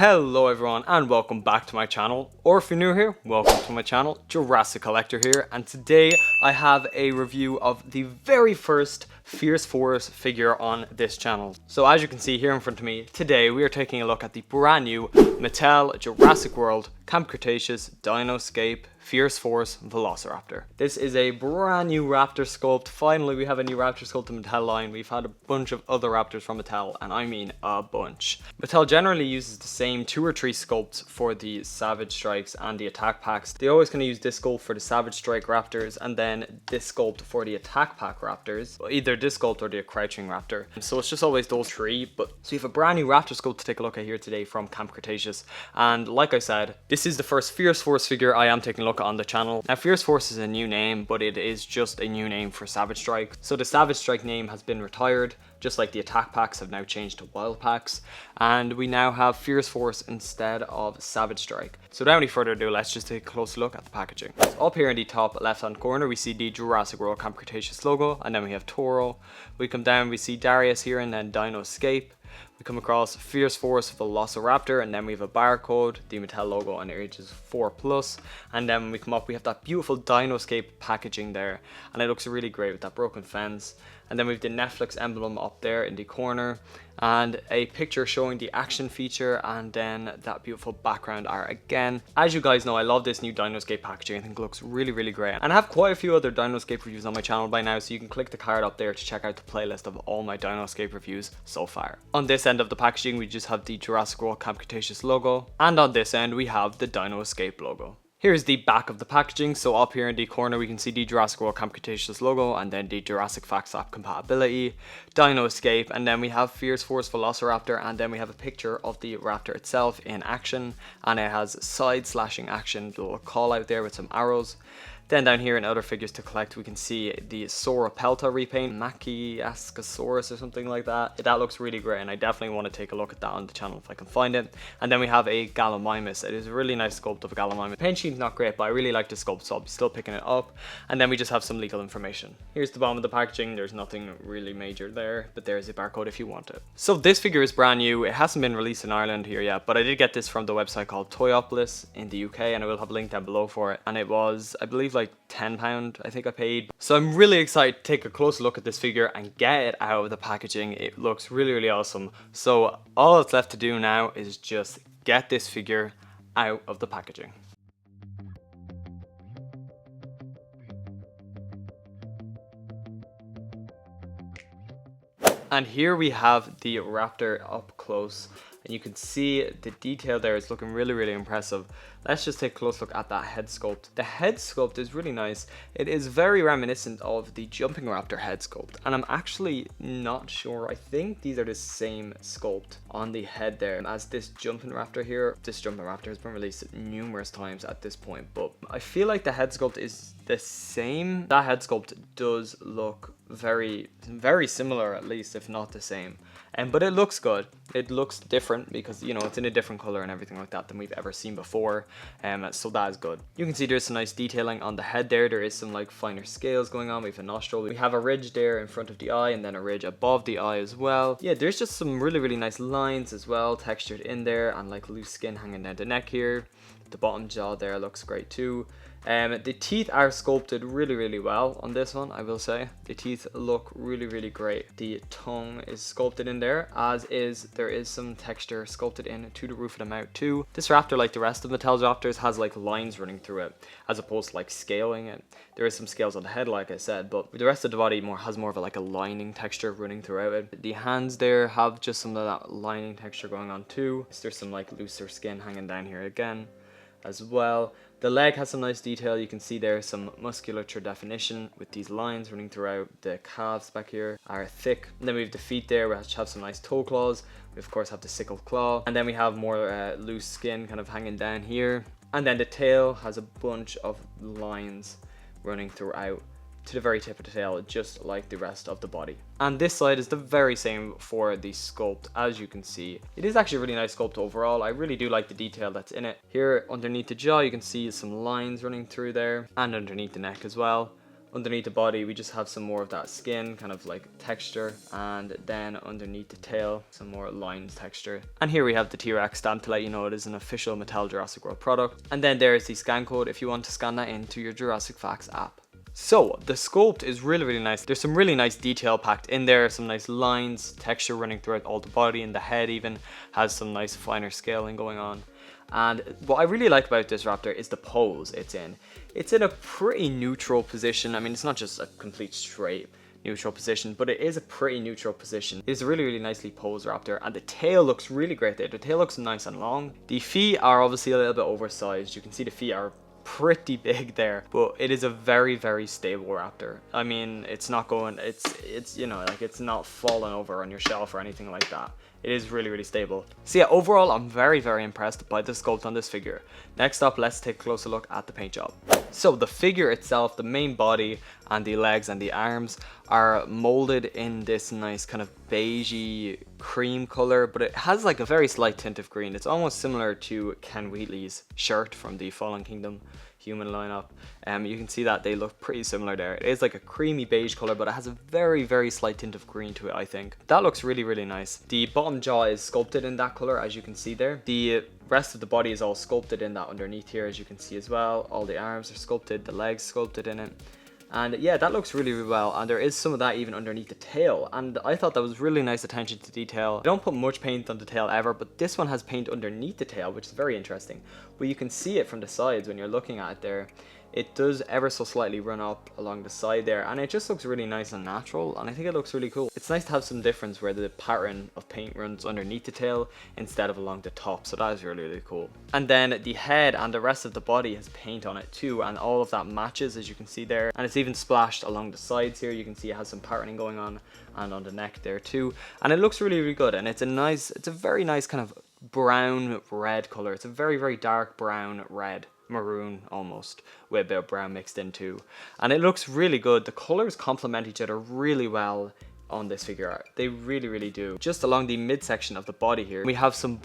Hello everyone and welcome back to my channel, or if you're new here, welcome to my channel. Jurassic Collector here, and today I have a review of the very first Fierce Force figure on this channel. So as you can see here in front of me, today we are taking a look at the brand new Mattel Jurassic World Camp Cretaceous Dinoscape Fierce Force Velociraptor. This is a brand new raptor sculpt. Finally we have a new raptor sculpt in Mattel line. We've had a bunch of other raptors from Mattel, and I mean a bunch. Mattel generally uses the same 2 or 3 sculpts for the Savage Strikes and the Attack Packs. They always kind of use this sculpt for the Savage Strike Raptors and then this sculpt for the Attack Pack Raptors, either this sculpt or the Crouching Raptor. So it's just always those 3. So we have a brand new raptor sculpt to take a look at here today from Camp Cretaceous, and like I said, this is the first Fierce Force figure I am taking a look at on the channel. Now Fierce Force is a new name, but it is just a new name for Savage Strike. So the Savage Strike name has been retired, just like the Attack Packs have now changed to Wild Packs, and we now have Fierce Force instead of Savage Strike. So without any further ado, let's just take a close look at the packaging. So up here in the top left hand corner we see the Jurassic World Camp Cretaceous logo, and then we have Toro. We come down, we see Darius here, and then Dinoscape. We come across Fierce Force Velociraptor, and then we have a barcode, the Mattel logo, and it is 4+. And then when we come up, we have that beautiful Dinoscape packaging there, and it looks really great with that broken fence. And then we have the Netflix emblem up there in the corner, and a picture showing the action feature, and then that beautiful background art again. As you guys know, I love this new Dinoscape packaging. I think it looks really, really great. And I have quite a few other Dinoscape reviews on my channel by now, so you can click the card up there to check out the playlist of all my Dinoscape reviews so far. On this end of the packaging, we just have the Jurassic World Camp Cretaceous logo, and on this end, we have the Dinoscape logo. Here's the back of the packaging. So up here in the corner we can see the Jurassic World Camp Cretaceous logo, and then the Jurassic Facts App compatibility, Dinoscape, and then we have Fierce Force Velociraptor, and then we have a picture of the raptor itself in action, and it has side slashing action, the little call out there with some arrows. Then down here in other figures to collect, we can see the Sauropelta repaint, Machiascosaurus or something like that. That looks really great, and I definitely want to take a look at that on the channel if I can find it. And then we have a Gallimimus. It is a really nice sculpt of a Gallimimus. Paint scheme's not great, but I really like the sculpt, so I'll be still picking it up. And then we just have some legal information. Here's the bottom of the packaging. There's nothing really major there, but there's a barcode if you want it. So this figure is brand new. It hasn't been released in Ireland here yet, but I did get this from the website called Toyopolis in the UK, and I will have a link down below for it. And it was, I believe, like £10 I think I paid. So I'm really excited to take a close look at this figure and get it out of the packaging. It looks really, really awesome. So all that's left to do now is just get this figure out of the packaging. And here we have the raptor up close, and you can see the detail there is looking really, really impressive. Let's just take a close look at that head sculpt. The head sculpt is really nice. It is very reminiscent of the Jumping Raptor head sculpt, and I'm actually not sure. I think these are the same sculpt on the head there as this Jumping Raptor here. This Jumping Raptor has been released numerous times at this point, but I feel like the head sculpt is the same. That head sculpt does look very, very similar, at least, if not the same. But it looks good. It looks different because, you know, it's in a different color and everything like that than we've ever seen before. So that is good. You can see there's some nice detailing on the head there. There is some like finer scales going on. We have a nostril. We have a ridge there in front of the eye, and then a ridge above the eye as well. Yeah, there's just some really, really nice lines as well, textured in there, and like loose skin hanging down the neck here. The bottom jaw there looks great too. The teeth are sculpted really, really well on this one, I will say. The teeth look really, really great. The tongue is sculpted in there, as is, there is some texture sculpted in to the roof of the mouth too. This raptor, like the rest of Mattel's raptors, has like lines running through it, as opposed to like scaling it. There is some scales on the head, like I said, but the rest of the body has more of a, like a lining texture running throughout it. The hands there have just some of that lining texture going on too. There's some like looser skin hanging down here again as well. The leg has some nice detail. You can see there some musculature definition with these lines running throughout. The calves back here are thick. And then we have the feet there, which have some nice toe claws. We of course have the sickled claw, and then we have more loose skin kind of hanging down here. And then the tail has a bunch of lines running throughout to the very tip of the tail, just like the rest of the body. And this side is the very same for the sculpt, as you can see. It is actually a really nice sculpt overall. I really do like the detail that's in it. Here underneath the jaw, you can see some lines running through there, and underneath the neck as well. Underneath the body, we just have some more of that skin, kind of like texture. And then underneath the tail, some more lines texture. And here we have the T-Rex stamp to let you know it is an official Mattel Jurassic World product. And then there's the scan code if you want to scan that into your Jurassic Facts app. So the sculpt is really nice. There's some really nice detail packed in there, some nice lines, texture running throughout all the body, and the head even has some nice finer scaling going on. And what I really like about this raptor is the pose it's in. It's in a pretty neutral position. I mean, it's not just a complete straight neutral position, but it is a pretty neutral position. It's a really nicely posed raptor, and the tail looks really great there. The tail looks nice and long. The feet are obviously a little bit oversized. You can see the feet are pretty big there, but it is a very stable raptor. I mean, it's not going, it's you know, like, it's not falling over on your shelf or anything like that. It is really stable. So yeah, overall I'm very impressed by the sculpt on this figure. Next up, let's take a closer look at the paint job. So the figure itself, the main body and the legs and the arms are molded in this nice kind of beigey cream color, but it has like a very slight tint of green. It's almost similar to Ken Wheatley's shirt from the Fallen Kingdom human lineup. You can see that they look pretty similar there. It is like a creamy beige color, but it has a very slight tint of green to it, I think. That looks really nice. The bottom jaw is sculpted in that color, as you can see there. The rest of the body is all sculpted in that underneath here, as you can see as well. All the arms are sculpted, the legs sculpted in it. And yeah, that looks really well, and there is some of that even underneath the tail, and I thought that was really nice attention to detail. I don't put much paint on the tail ever, but this one has paint underneath the tail, which is very interesting. But you can see it from the sides when you're looking at it there. It does ever so slightly run up along the side there, and it just looks really nice and natural, and I think it looks really cool. It's nice to have some difference where the pattern of paint runs underneath the tail instead of along the top, so that is really cool. And then the head and the rest of the body has paint on it too, and all of that matches, as you can see there, and it's even splashed along the sides here. You can see it has some patterning going on, and on the neck there too, and it looks really good. And it's a very nice kind of brown red color. It's a very dark brown red, maroon almost, with a bit of brown mixed in too, and it looks really good. The colors complement each other really well on this figure art. They really do. Just along the midsection of the body here, we have some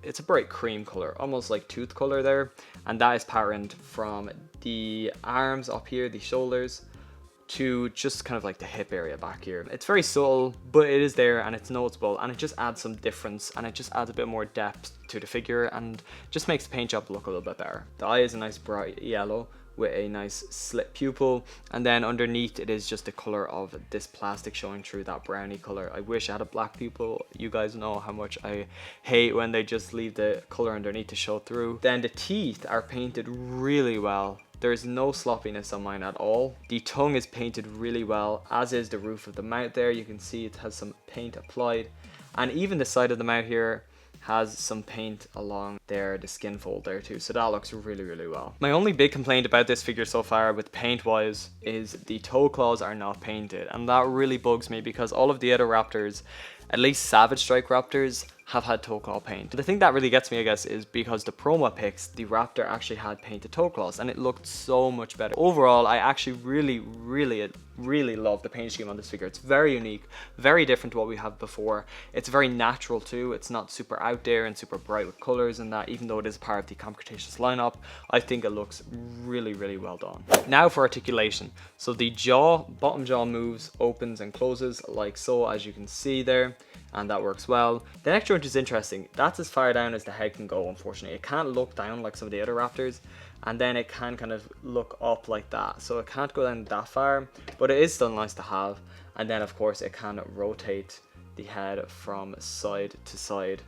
it's a bright cream color, almost like tooth color there, and that is patterned from the arms up here, the shoulders, to just kind of like the hip area back here. It's very subtle, but it is there and it's noticeable, and it just adds some difference, and it just adds a bit more depth to the figure and just makes the paint job look a little bit better. The eye is a nice bright yellow with a nice slit pupil, and then underneath it is just the color of this plastic showing through that brownie color. I wish I had a black pupil. You guys know how much I hate when they just leave the color underneath to show through. Then the teeth are painted really well. There's no sloppiness on mine at all. The tongue is painted really well, as is the roof of the mouth there. You can see it has some paint applied, and even the side of the mouth here has some paint along there, the skin fold there too, so that looks really well. My only big complaint about this figure so far with paint wise is the toe claws are not painted, and that really bugs me because all of the other raptors, at least Savage Strike raptors, have had toe claw paint. The thing that really gets me, I guess, is because the promo pics, the raptor actually had painted toe claws, and it looked so much better. Overall, I actually really love the paint scheme on this figure. It's very unique, very different to what we have before. It's very natural too. It's not super out there and super bright with colors and that, even though it is part of the Cretaceous lineup. I think it looks really well done. Now for articulation. So the jaw, bottom jaw moves, opens and closes like so, as you can see there, and that works well. The neck joint is interesting. That's as far down as the head can go, unfortunately. It can't look down like some of the other raptors, and then it can kind of look up like that, so it can't go down that far, but it is still nice to have. And then of course it can rotate the head from side to side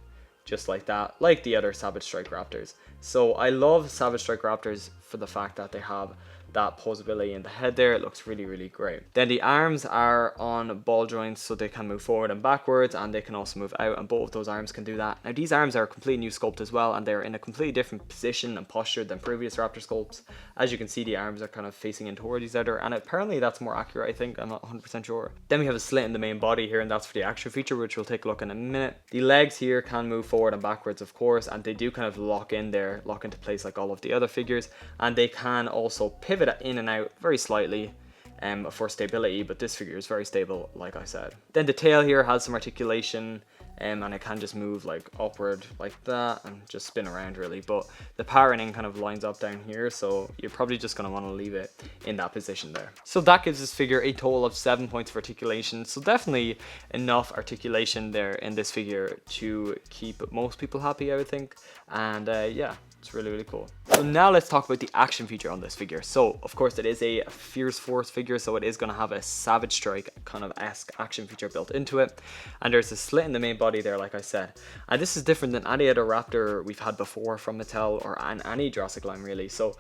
just like that, like the other Savage Strike raptors. So I love Savage Strike raptors for the fact that they have that posability in the head there. It looks really great. Then the arms are on ball joints, so they can move forward and backwards, and they can also move out, and both of those arms can do that. Now these arms are a completely new sculpt as well, and they're in a completely different position and posture than previous raptor sculpts. As you can see, the arms are kind of facing in towards each other, and apparently that's more accurate, I think. I'm not 100% sure. Then we have a slit in the main body here, and that's for the action feature, which we'll take a look in a minute. The legs here can move forward and backwards, of course, and they do kind of lock into place like all of the other figures, and they can also pivot in and out very slightly for stability, but this figure is very stable, like I said. Then the tail here has some articulation, and it can just move like upward like that and just spin around really, but the patterning kind of lines up down here, so you're probably just going to want to leave it in that position there. So that gives this figure a total of 7 points of articulation, so definitely enough articulation there in this figure to keep most people happy, I would think. And yeah, it's really, really cool. So now let's talk about the action feature on this figure. So of course it is a Fierce Force figure, so it is going to have a Savage Strike kind of esque action feature built into it, and there's a slit in the main body there, like I said. And this is different than any other raptor we've had before from Mattel or any Jurassic line really. So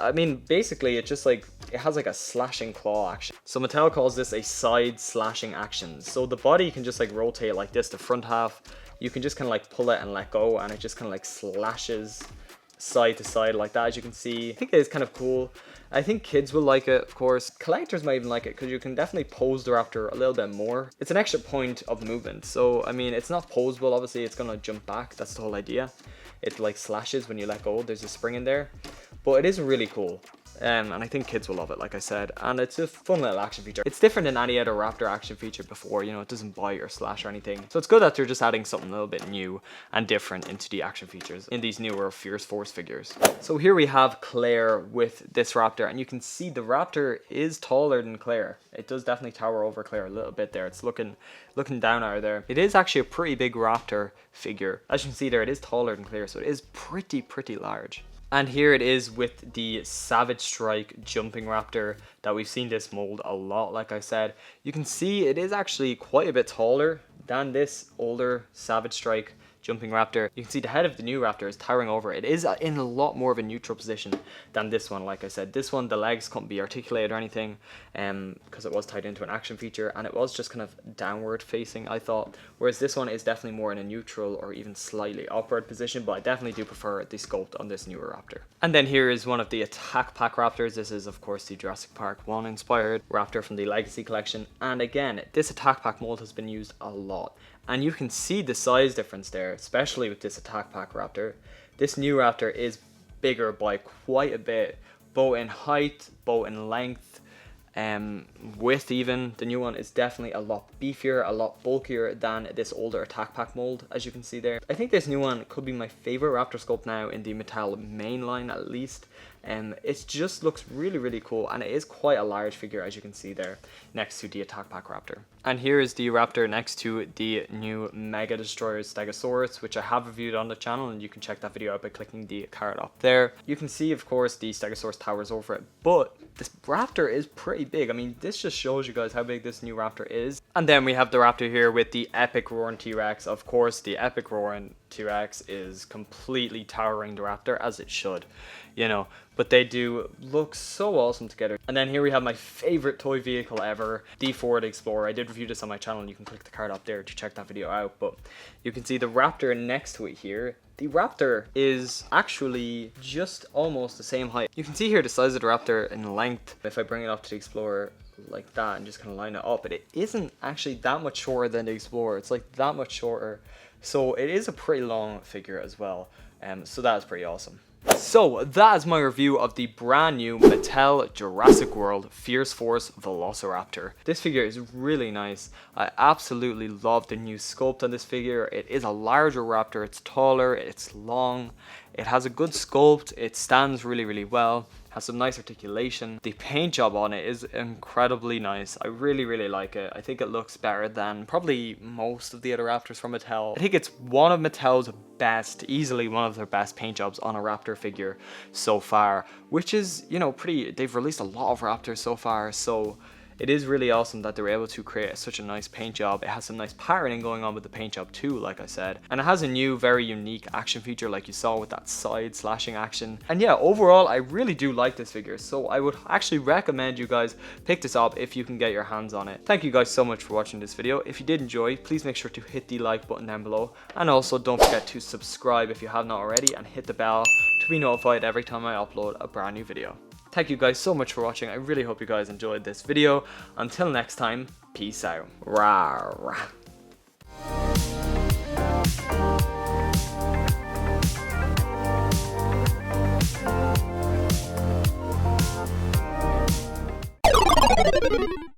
I mean, basically it's just like it has like a slashing claw action. So Mattel calls this a side slashing action. So the body can just like rotate like this, the front half you can just kind of like pull it and let go, and it just kind of like slashes side to side like that, as you can see. I think it is kind of cool. I think kids will like it, of course. Collectors might even like it because you can definitely pose the raptor a little bit more. It's an extra point of movement, so I mean it's not poseable, obviously it's gonna jump back, that's the whole idea. It like slashes when you let go, there's a spring in there, but it is really cool. And I think kids will love it, like I said, and it's a fun little action feature. It's different than any other raptor action feature before, you know, it doesn't bite or slash or anything. So it's good that they're just adding something a little bit new and different into the action features in these newer Fierce Force figures. So here we have Claire with this raptor, and you can see the raptor is taller than Claire. It does definitely tower over Claire a little bit there. It's looking down at her there. It is actually a pretty big raptor figure. As you can see there, it is taller than Claire, so it is pretty large. And here it is with the Savage Strike jumping raptor that we've seen this mold a lot, like I said. You can see it is actually quite a bit taller than this older Savage Strike jumping raptor. You can see the head of the new raptor is towering over. It is in a lot more of a neutral position than this one, like I said. This one, the legs couldn't be articulated or anything because it was tied into an action feature, and it was just kind of downward facing, I thought. Whereas this one is definitely more in a neutral or even slightly upward position, but I definitely do prefer the sculpt on this newer raptor. And then here is one of the attack pack raptors. This is of course the Jurassic Park 1 inspired raptor from the Legacy collection. And again, this attack pack mold has been used a lot. And you can see the size difference there, especially with this attack pack raptor. This new raptor is bigger by quite a bit, both in height, both in length, width even. The new one is definitely a lot beefier, a lot bulkier than this older attack pack mold, as you can see there. I think this new one could be my favorite raptor sculpt now in the Mattel main line at least. It just looks really cool, and it is quite a large figure, as you can see there next to the attack pack raptor. And here is the raptor next to the new Mega Destroyer Stegosaurus, which I have reviewed on the channel, and you can check that video out by clicking the card up there. You can see, of course, the Stegosaurus towers over it, but this raptor is pretty big. I mean, this just shows you guys how big this new raptor is. And then we have the raptor here with the epic roaring T-Rex. Of course, the epic roaring T-Rex is completely towering the raptor, as it should, you know, but they do look so awesome together. And then here we have my favorite toy vehicle ever, the Ford Explorer. I did review this on my channel, and you can click the card up there to check that video out, but you can see the raptor next to it here. The raptor is actually just almost the same height. You can see here the size of the raptor in length. If I bring it up to the Explorer like that and just kind of line it up, but it isn't actually that much shorter than the Explorer. It's like that much shorter. So it is a pretty long figure as well. So that is pretty awesome. So that is my review of the brand new Mattel Jurassic World Fierce Force Velociraptor. This figure is really nice. I absolutely love the new sculpt on this figure. It is a larger raptor, it's taller, it's long, it has a good sculpt, it stands really well, has some nice articulation. The paint job on it is incredibly nice. I really like it. I think it looks better than probably most of the other raptors from Mattel. I think it's one of Mattel's best, easily one of their best paint jobs on a raptor figure so far, which is, you know, they've released a lot of raptors so far, so it is really awesome that they were able to create such a nice paint job. It has some nice patterning going on with the paint job too, like I said. And it has a new, very unique action feature like you saw with that side slashing action. And yeah, overall, I really do like this figure. So I would actually recommend you guys pick this up if you can get your hands on it. Thank you guys so much for watching this video. If you did enjoy, please make sure to hit the like button down below. And also don't forget to subscribe if you have not already, and hit the bell to be notified every time I upload a brand new video. Thank you guys so much for watching. I really hope you guys enjoyed this video. Until next time, peace out. Rawr.